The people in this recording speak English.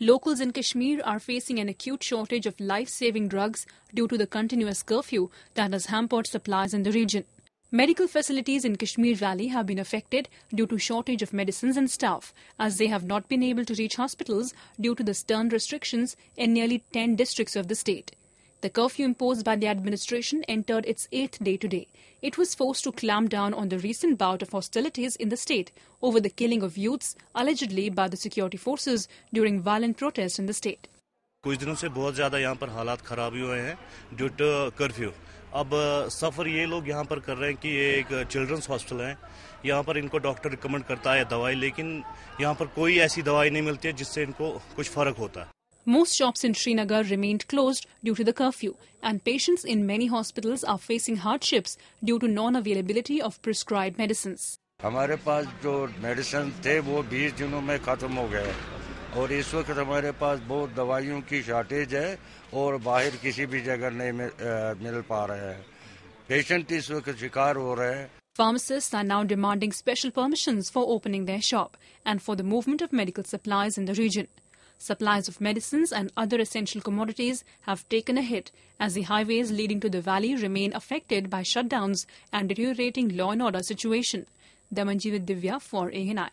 Locals in Kashmir are facing an acute shortage of life-saving drugs due to the continuous curfew that has hampered supplies in the region. Medical facilities in Kashmir Valley have been affected due to shortage of medicines and staff, as they have not been able to reach hospitals due to the stern restrictions in nearly 10 districts of the state. The curfew imposed by the administration entered its 8th day today. It was forced to clamp down on the recent bout of hostilities in the state over the killing of youths allegedly by the security forces during violent protests in the state. कुछ दिनों से बहुत ज़्यादा यहाँ पर हालात खराब हुए हैं ड्यू टू कर्फ्यू। अब सफ़र ये लोग यहाँ पर कर रहे हैं कि ये एक चिल्ड्रंस हॉस्टल है, यहाँ पर इनको डॉक्टर रिकमेंड करता है दवाई, लेकिन यहाँ पर कोई ऐसी दवाई नहीं मिलती है जिससे इनको कुछ फ़र्क होता है। Most shops in Srinagar remained closed due to the curfew, and patients in many hospitals are facing hardships due to non-availability of prescribed medicines. हमारे पास जो मेडिसिन थे वो 20 दिनों में खत्म हो गए और इस वक्त हमारे पास बहुत दवाइयों की शॉर्टेज है और बाहर किसी भी जगह नहीं मिल पा रहे हैं। पेशेंट इस वक्त शिकार हो रहे हैं। Pharmacists are now demanding special permissions for opening their shop and for the movement of medical supplies in the region. Supplies of medicines and other essential commodities have taken a hit as the highways leading to the valley remain affected by shutdowns and deteriorating law and order situation. Damanji with Divya for ANI.